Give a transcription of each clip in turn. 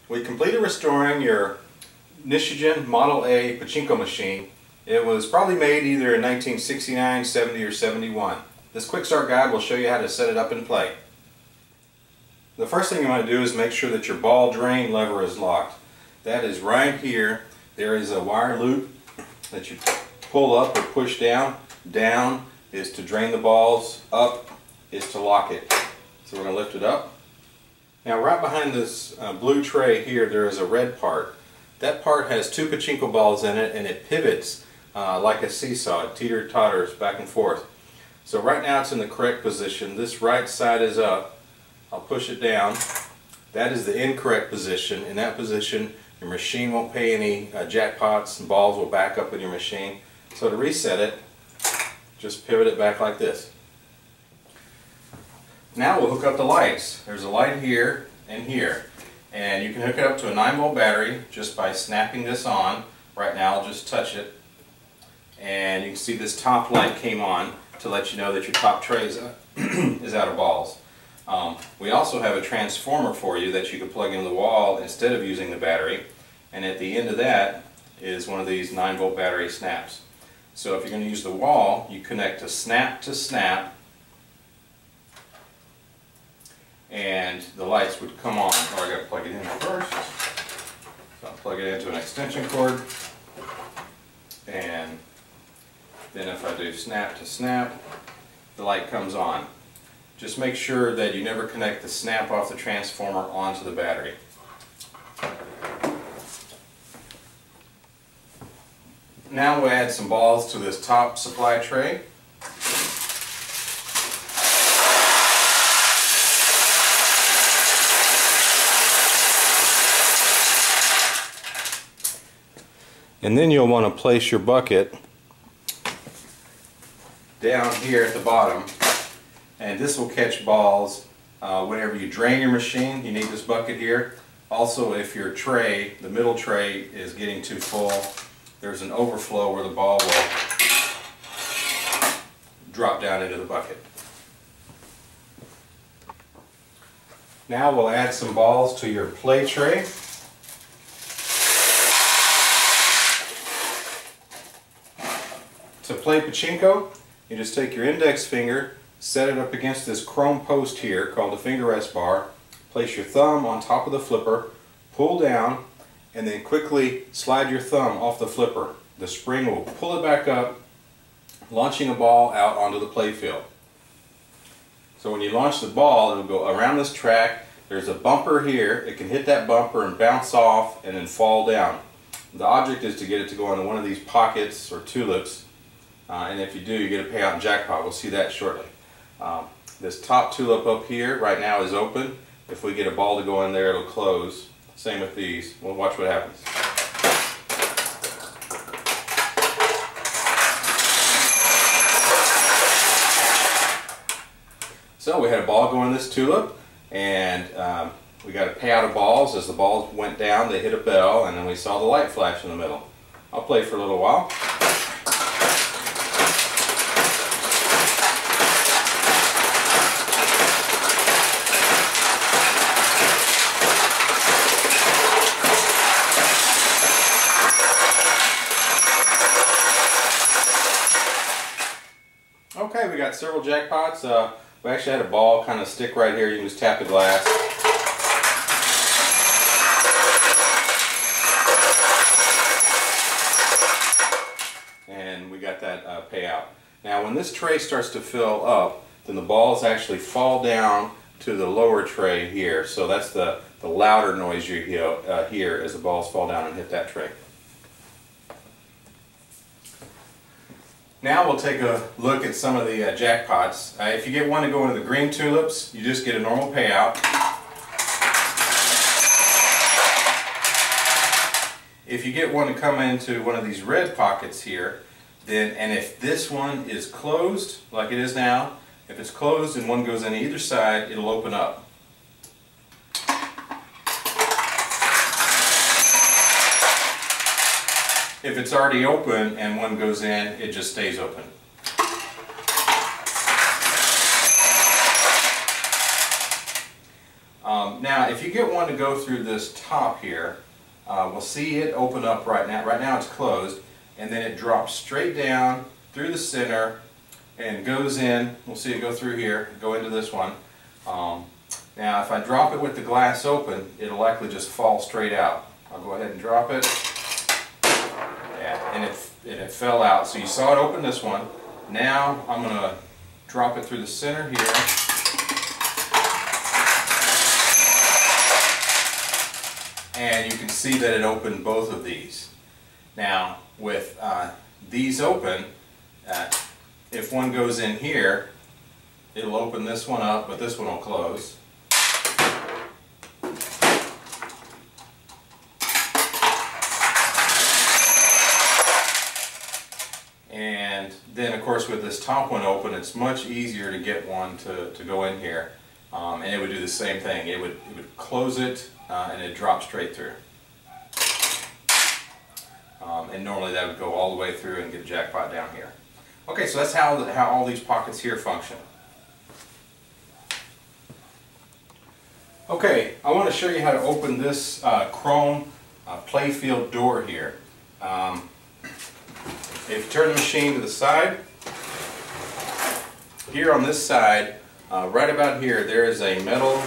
We completed restoring your Nishijin Model A Pachinko machine. It was probably made either in 1969, 70, or 71. This quick start guide will show you how to set it up and play. The first thing you want to do is make sure that your ball drain lever is locked. That is right here. There is a wire loop that you pull up or push down. Down is to drain the balls, up is to lock it. So we're going to lift it up. Now right behind this blue tray here there is a red part. That part has two pachinko balls in it and it pivots like a seesaw. It teeter-totters back and forth. So right now it's in the correct position. This right side is up. I'll push it down. That is the incorrect position. In that position your machine won't pay any jackpots and balls will back up in your machine. So to reset it, just pivot it back like this. Now we'll hook up the lights. There's a light here and here. And you can hook it up to a 9-volt battery just by snapping this on. Right now I'll just touch it. And you can see this top light came on to let you know that your top tray is out of balls. We also have a transformer for you that you can plug in the wall instead of using the battery. And at the end of that is one of these 9-volt battery snaps. So if you're going to use the wall, you connect a snap to snap and the lights would come on. Oh, I got to plug it in first. So I'll plug it into an extension cord, and then if I do snap to snap, the light comes on. Just make sure that you never connect the snap off the transformer onto the battery. Now we'll add some balls to this top supply tray. And then you'll want to place your bucket down here at the bottom, and this will catch balls whenever you drain your machine. You need this bucket here. Also, if your tray, the middle tray, is getting too full, there's an overflow where the ball will drop down into the bucket. Now we'll add some balls to your play tray. To play Pachinko, you just take your index finger, set it up against this chrome post here called the finger rest bar, place your thumb on top of the flipper, pull down, and then quickly slide your thumb off the flipper. The spring will pull it back up, launching a ball out onto the play field. So when you launch the ball, it will go around this track. There's a bumper here. It can hit that bumper and bounce off and then fall down. The object is to get it to go into one of these pockets or tulips. And if you do, you get a payout in jackpot. We'll see that shortly. This top tulip up here right now is open. If we get a ball to go in there, it'll close. Same with these. We'll watch what happens. So we had a ball go in this tulip, and we got a payout of balls. As the balls went down, they hit a bell, and then we saw the light flash in the middle. I'll play for a little while. Okay, we got several jackpots. We actually had a ball kind of stick right here. You can just tap the glass. And we got that payout. Now when this tray starts to fill up, then the balls actually fall down to the lower tray here. So that's the louder noise you hear as the balls fall down and hit that tray. Now we'll take a look at some of the jackpots. If you get one to go into the green tulips, you just get a normal payout. If you get one to come into one of these red pockets here, then, and if this one is closed, like it is now, if it's closed and one goes in either side, it'll open up. If it's already open and one goes in, it just stays open. Now, if you get one to go through this top here, we'll see it open up right now. Right now it's closed, and then it drops straight down through the center and goes in. We'll see it go through here, go into this one. Now, if I drop it with the glass open, it'll likely just fall straight out. I'll go ahead and drop it. Yeah, and it fell out. So you saw it open this one. Now I'm going to drop it through the center here. And you can see that it opened both of these. Now, with these open, if one goes in here, it'll open this one up, but this one will close. And then, of course, with this top one open, it's much easier to get one to go in here. And it would do the same thing. It would close it and it'd drop straight through. And normally that would go all the way through and get a jackpot down here. Okay, so that's how all these pockets here function. Okay, I want to show you how to open this chrome playfield door here. If you turn the machine to the side, here on this side, right about here, there is a metal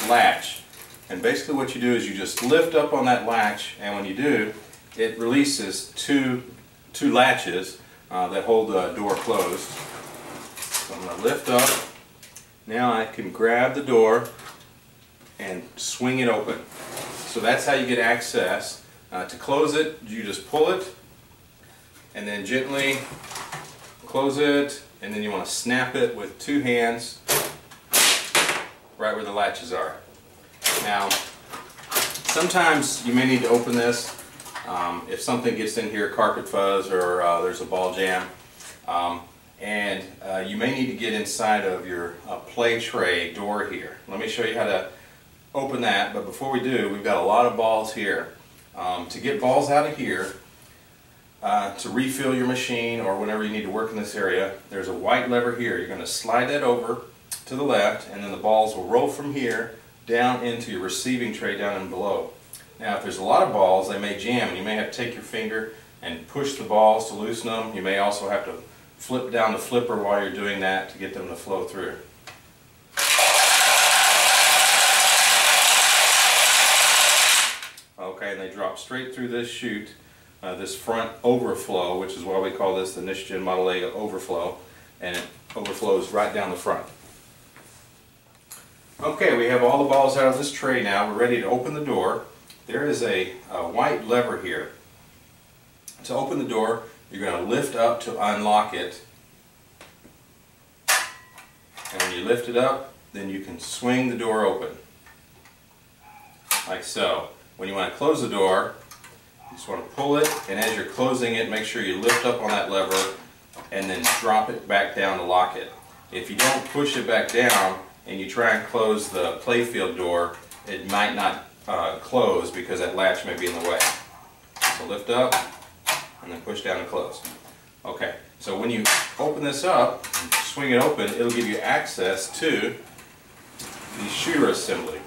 latch. And basically what you do is you just lift up on that latch, and when you do, it releases two latches that hold the door closed. So I'm going to lift up. Now I can grab the door and swing it open. So that's how you get access. To close it, you just pull it and then gently close it, and then you want to snap it with two hands right where the latches are. Now, sometimes you may need to open this if something gets in here, carpet fuzz, or there's a ball jam, and you may need to get inside of your play tray door here. Let me show you how to open that, but before we do, we've got a lot of balls here. To get balls out of here, to refill your machine or whenever you need to work in this area, there's a white lever here. You're going to slide that over to the left, and then the balls will roll from here down into your receiving tray down and below. Now, if there's a lot of balls, they may jam, and you may have to take your finger and push the balls to loosen them. You may also have to flip down the flipper while you're doing that to get them to flow through. Okay, and they drop straight through this chute, this front overflow, which is why we call this the Nishijin Model A overflow, and it overflows right down the front. Okay, we have all the balls out of this tray now. We're ready to open the door. There is a white lever here. To open the door, you're going to lift up to unlock it. And when you lift it up, then you can swing the door open. Like so. When you want to close the door, you just want to pull it, and as you're closing it, make sure you lift up on that lever and then drop it back down to lock it. If you don't push it back down and you try and close the playfield door, it might not close because that latch may be in the way. So lift up and then push down and close. Okay, so when you open this up and swing it open, it'll give you access to the shooter assembly.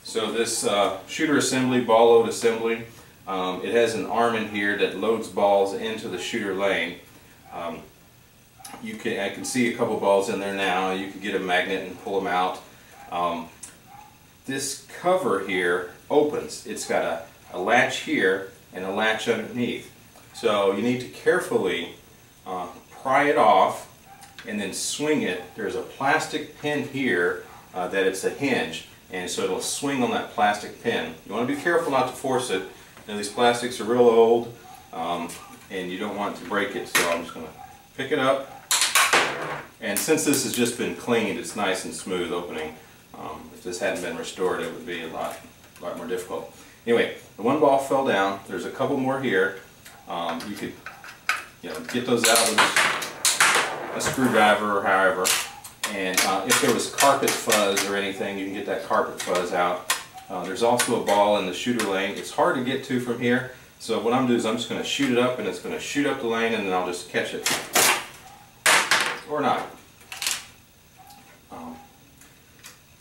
So this shooter assembly, ball load assembly, it has an arm in here that loads balls into the shooter lane. I can see a couple balls in there now. You can get a magnet and pull them out. This cover here opens. It's got a latch here and a latch underneath. So you need to carefully pry it off and then swing it. There's a plastic pin here that it's a hinge, and so it'll swing on that plastic pin. You want to be careful not to force it. Now, these plastics are real old and you don't want to break it, so I'm just going to pick it up. And since this has just been cleaned, it's nice and smooth opening. If this hadn't been restored, it would be a lot more difficult. Anyway, the one ball fell down. There's a couple more here. You could get those out with a screwdriver or however. And if there was carpet fuzz or anything, you can get that carpet fuzz out. There's also a ball in the shooter lane. It's hard to get to from here. So what I'm doing is I'm just going to shoot it up, and it's going to shoot up the lane, and then I'll just catch it. Or not.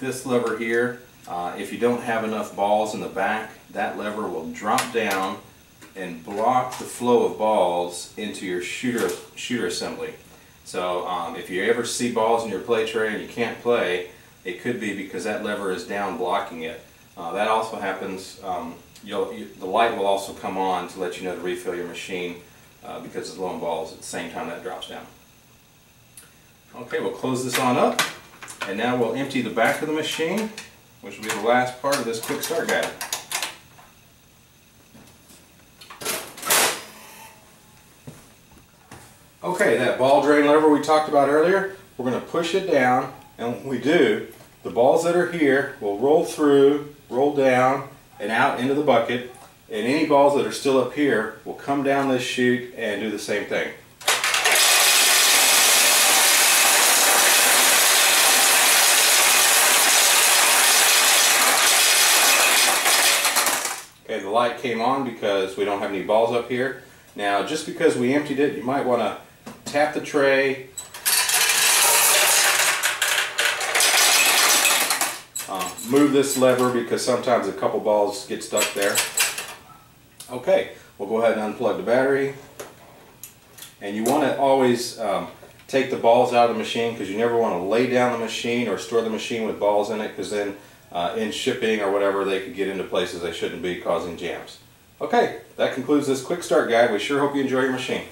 this lever here, if you don't have enough balls in the back, that lever will drop down and block the flow of balls into your shooter assembly. So if you ever see balls in your play tray and you can't play, it could be because that lever is down blocking it. That also happens, the light will also come on to let you know to refill your machine because it's low on balls at the same time that drops down. Okay, we'll close this on up, and now we'll empty the back of the machine, which will be the last part of this quick start guide. Okay, that ball drain lever we talked about earlier, we're going to push it down, and when we do, the balls that are here will roll through, roll down, and out into the bucket, and any balls that are still up here will come down this chute and do the same thing. Okay, the light came on because we don't have any balls up here. Now, just because we emptied it, you might want to tap the tray, move this lever because sometimes a couple balls get stuck there. Okay, we'll go ahead and unplug the battery. And you want to always take the balls out of the machine because you never want to lay down the machine or store the machine with balls in it, because then in shipping or whatever they could get into places they shouldn't be, causing jams. Okay, that concludes this quick start guide. We sure hope you enjoy your machine.